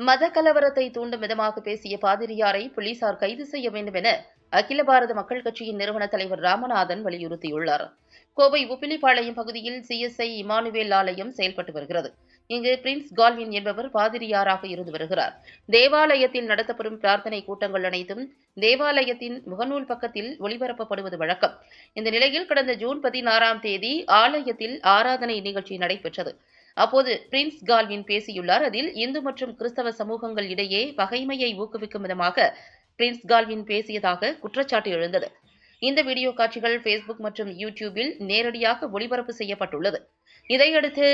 மத கலவரத்தை தூண்டும் விதமாக பேசிய பாதிரியாரை போலீசார் கைது செய்ய வேண்டும் என அகில பாரத மக்கள் கட்சியின் நிறுவன தலைவர் ராமநாதன் வலியுறுத்தியுள்ளார். கோவை உப்பிலிப்பாளையம் பகுதியில் சிஎஸ்ஐ இமானுவேல் ஆலயம் செயல்பட்டு வருகிறது. இங்கு பிரின்ஸ் கால்வின் என்பவர் பாதிரியாராக இருந்து வருகிறார். தேவாலயத்தில் நடத்தப்படும் பிரார்த்தனை கூட்டங்கள் அனைத்தும் தேவாலயத்தின் முகநூல் பக்கத்தில் ஒளிபரப்பப்படுவது வழக்கம். இந்த நிலையில் கடந்த ஜூன் 16ஆம் தேதி ஆலயத்தில் ஆராதனை நிகழ்ச்சி நடைபெற்றது. அப்போது பிரின்ஸ் கால்வின் பேசியுள்ளார். அதில் இந்து மற்றும் கிறிஸ்தவ சமூகங்கள் இடையே பகைமையை ஊக்குவிக்கும் விதமாக பிரின்ஸ் கால்வின் பேசியதாக குற்றச்சாட்டு எழுந்தது. இந்த வீடியோ காட்சிகள் பேஸ்புக் மற்றும் யூடியூபில் நேரடியாக ஒளிபரப்பு செய்யப்பட்டுள்ளது. இதையடுத்து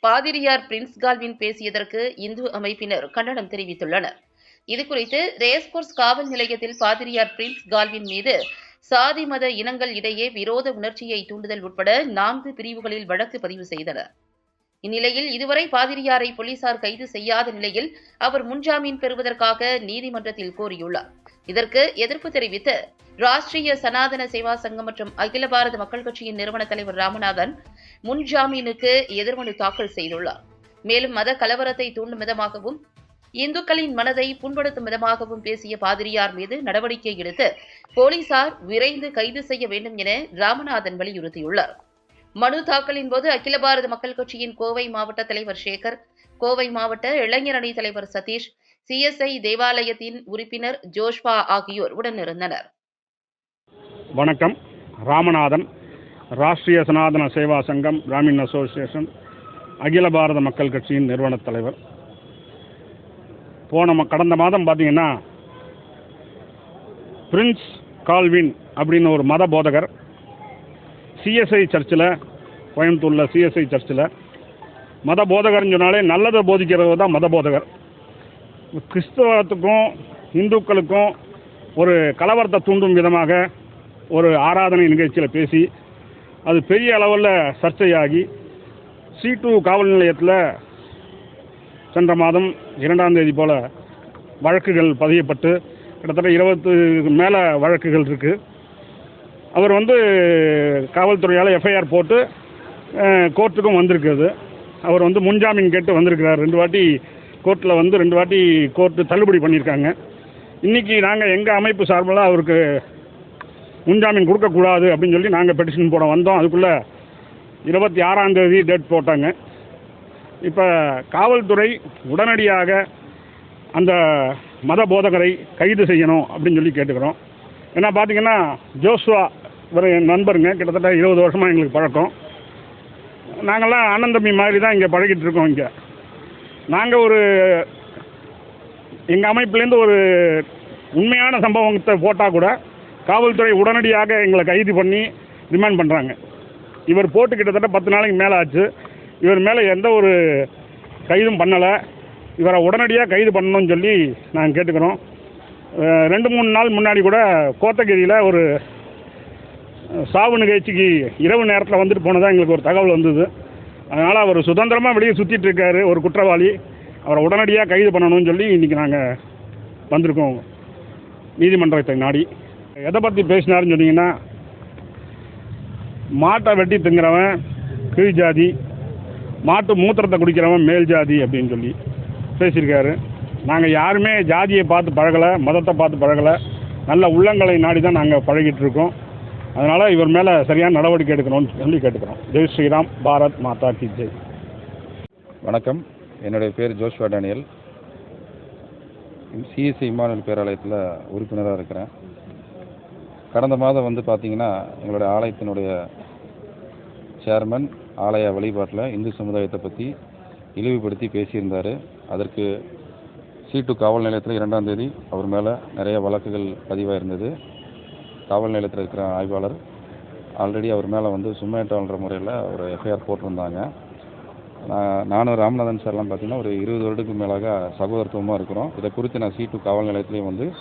பாதிரியார் பிரின்ஸ் கால்வின் பேசியதற்கு இந்து அமைப்பினர் கண்டனம் தெரிவித்துள்ளனர். இதுகுறித்து ரேஸ்கோர்ஸ் காவல் நிலையத்தில் பாதிரியார் பிரின்ஸ் கால்வின் மீது சாதி மத இனங்கள் இடையே விரோத உணர்ச்சியை தூண்டுதல் உட்பட 4 பிரிவுகளில் வழக்கு பதிவு செய்தனர். இந்நிலையில் இதுவரை பாதிரியாரை போலீசார் கைது செய்யாத நிலையில் அவர் முன்ஜாமீன் பெறுவதற்காக நீதிமன்றத்தில் கோரியுள்ளார். இதற்கு எதிர்ப்பு தெரிவித்து ராஷ்டிரிய சனாதன சேவா சங்கம் மற்றும் அகில பாரத மக்கள் கட்சியின் நிறுவன தலைவர் ராமநாதன் முன்ஜாமீனுக்கு எதிர்மனு தாக்கல் செய்துள்ளார். மேலும் மத கலவரத்தை தூண்டும் விதமாகவும் இந்துக்களின் மனதை புண்படுத்தும் விதமாகவும் பேசிய பாதிரியார் மீது நடவடிக்கை எடுத்து போலீசார் விரைந்து கைது செய்ய வேண்டும் என ராமநாதன் வலியுறுத்தியுள்ளார். மனு தாக்கலின் போது அகில பாரத மக்கள் கட்சியின் கோவை மாவட்ட தலைவர் சேகர், கோவை மாவட்ட இளைஞர் அணி தலைவர் சதீஷ், சிஎஸ்ஐ தேவாலயத்தின் உறுப்பினர் ஜோஷ்வா ஆகியோர் உடனிருந்தனர். வணக்கம். ராமநாதன், ராஷ்டிரிய சனாதன சேவா சங்கம், பிராமின் அசோசியேஷன், அகில பாரத மக்கள் கட்சியின் நிறுவன தலைவர். கடந்த மாதம் பார்த்தீங்கன்னா பிரின்ஸ் கால்வின் அப்படின்னு ஒரு மத போதகர் சிஎஸ்ஐ சர்ச்சில், கோயம்புத்தூரில் சிஎஸ்ஐ சர்ச்சில் மத போதகர்னு சொன்னாலே நல்லதை போதிக்கிறது தான் மத போதகர். கிறிஸ்தவத்துக்கும் இந்துக்களுக்கும் ஒரு கலவரத்தை தூண்டும் விதமாக ஒரு ஆராதனை நிகழ்ச்சியில் பேசி அது பெரிய அளவில் சர்ச்சையாகி C2 காவல் நிலையத்தில் சென்ற மாதம் 2ஆம் தேதி போல் வழக்குகள் பதியப்பட்டு கிட்டத்தட்ட 20க்கு மேலே வழக்குகள் இருக்குது. அவர் காவல்துறையால் எஃப்ஐஆர் போட்டு கோர்ட்டுக்கும் வந்திருக்கிறது. அவர் முன்ஜாமீன் கேட்டு வந்திருக்கிறார். 2 வாட்டி கோர்ட்டில் 2 வாட்டி கோர்ட்டு தள்ளுபடி பண்ணியிருக்காங்க. இன்றைக்கி நாங்கள் எங்கள் அமைப்பு சார்பில் அவருக்கு முன்ஜாமீன் கொடுக்கக்கூடாது அப்படின்னு சொல்லி நாங்கள் பெட்டிஷன் போட வந்தோம். அதுக்குள்ளே 26ஆம் தேதி டேட் போட்டாங்க. இப்போ காவல்துறை உடனடியாக அந்த மத போதகரை கைது செய்யணும் அப்படின்னு சொல்லி கேட்டுக்கிறோம். ஏன்னா பார்த்தீங்கன்னா ஜோஷ்வா ஒரு நண்பருங்க, கிட்டத்தட்ட 20 வருஷமாக எங்களுக்கு பழக்கம். நாங்கள்லாம் அண்ணன் தம்பி மாதிரி தான் இங்கே பழகிட்டு இருக்கோம். இங்கே நாங்கள் எங்கள் அமைப்புலேருந்து ஒரு உண்மையான சம்பவத்தை போட்டால் கூட காவல்துறை உடனடியாக எங்களை கைது பண்ணி ரிமாண்ட் பண்ணுறாங்க. இவர் போட்டு கிட்டத்தட்ட 10 நாளைக்கு மேலே ஆச்சு. இவர் மேலே எந்த ஒரு கைதும் பண்ணலை. இவரை உடனடியாக கைது பண்ணணும்னு சொல்லி நாங்கள் கேட்டுக்கிறோம். 2-3 நாள் முன்னாடி கூட கோத்தகிரியில் ஒரு சாவு நிகழ்ச்சிக்கு இரவு நேரத்தில் வந்துட்டு போனதாக எங்களுக்கு ஒரு தகவல் வந்தது. அதனால் அவர் சுதந்திரமாக வெளியே சுற்றிட்டு இருக்காரு, ஒரு குற்றவாளி. அவரை உடனடியாக கைது பண்ணணும்னு சொல்லி இன்றைக்கி நாங்கள் வந்திருக்கோம் நீதிமன்றத்தை நாடி. எதை பற்றி பேசினாருன்னு சொன்னீங்கன்னா, மாட்டை வெட்டி திங்கிறவன் கீழ் ஜாதி, மாட்டு மூத்திரத்தை குடிக்கிறவன் மேல் ஜாதி அப்படின்னு சொல்லி பேசியிருக்காரு. நாங்கள் யாருமே ஜாதியை பார்த்து பழகலை, மதத்தை பார்த்து பழகலை, நல்ல உள்ளங்களை நாடி தான் நாங்கள் பழகிட்டு இருக்கோம். அதனால் இவர் மேலே சரியான நடவடிக்கை எடுக்கணும்னு சொல்லி கேட்டுக்கிறோம். ஜெய் ஸ்ரீராம், பாரத் மாதா கி ஜெய். வணக்கம். என்னுடைய பேர் ஜோஷ்வா டேனியல். சிஎஸ்ஐ இமானுவேல் பேராலயத்தில் உறுப்பினராக இருக்கிறேன். கடந்த மாதம் பார்த்தீங்கன்னா எங்களுடைய ஆலயத்தினுடைய சேர்மன் ஆலய வழிபாட்டில் இந்து சமுதாயத்தை பற்றி இழிவுபடுத்தி பேசியிருந்தார். அதற்கு C2 காவல் நிலையத்தில் 2ஆம் தேதி அவர் மேலே நிறைய வழக்குகள் பதிவாயிருந்தது. காவல் நிலையத்தில் இருக்கிற ஆய்வாளர் ஆல்ரெடி அவர் மேலே சுமேட்டோன்ற முறையில் ஒரு எஃப்ஐஆர் போட்டிருந்தாங்க. நானும் ராமநாதன் சார்லாம் பார்த்திங்கன்னா ஒரு 20 வருடத்துக்கு மேலாக சகோதரத்துவமாக இருக்கிறோம். இதை குறித்து நான் C2 காவல் நிலையத்துலேயும்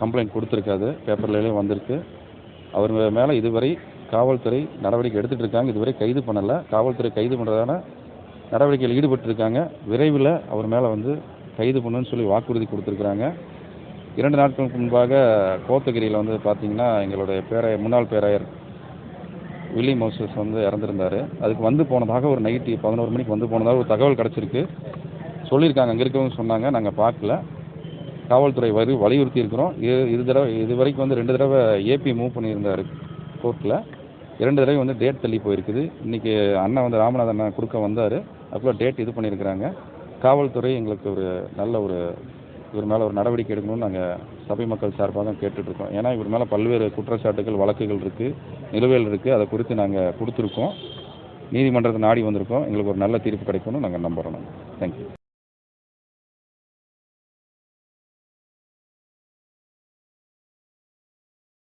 கம்ப்ளைண்ட் கொடுத்துருக்காது, பேப்பர்லேயும் வந்திருக்கு. அவர் மேலே இதுவரை காவல்துறை நடவடிக்கை எடுத்துகிட்டு இருக்காங்க. இதுவரை கைது பண்ணலை. காவல்துறை கைது பண்ணுறதான நடவடிக்கையில் ஈடுபட்டிருக்காங்க. விரைவில் அவர் மேலே கைது பண்ணுன்னு சொல்லி வாக்குறுதி கொடுத்துருக்குறாங்க. 2 நாட்களுக்கு முன்பாக கோத்தகிரியில் பார்த்தீங்கன்னா எங்களுடைய முன்னாள் பேராயர் வில்லி மோசஸ் இறந்துருந்தார். அதுக்கு போனதாக ஒரு நைட்டு 11 மணிக்கு போனதாக ஒரு தகவல் கிடச்சிருக்கு. சொல்லியிருக்காங்க, அங்கே இருக்கவங்க சொன்னாங்க, நாங்கள் பார்க்கல. காவல்துறை வலியுறுத்தி இருக்கிறோம். இது வரைக்கும் வந்து 2 தடவை ஏபி மூவ் பண்ணியிருந்தார் கோர்ட்டில். 2 தடவை வந்து டேட் தள்ளி போயிருக்குது. இன்றைக்கி அண்ணன் வந்து ராமநாதன் அண்ணன் கொடுக்க வந்தார். அப்போ டேட் இது பண்ணியிருக்கிறாங்க. காவல்துறை எங்களுக்கு ஒரு நல்ல இவர் மேலே ஒரு நடவடிக்கை எடுக்கணும்னு நாங்கள் சபை மக்கள் சார்பாக கேட்டுட்ருக்கோம். ஏன்னா இவர் மேலே பல்வேறு குற்றச்சாட்டுகள், வழக்குகள் இருக்குது, நிலுவையில் இருக்குது. அதை குறித்து நாங்கள் கொடுத்துருக்கோம். நீதிமன்றத்தை நாடி வந்திருக்கோம். எங்களுக்கு ஒரு நல்ல தீர்ப்பு கிடைக்கும்னு நாங்கள் நம்புகிறோம். தேங்க்யூ.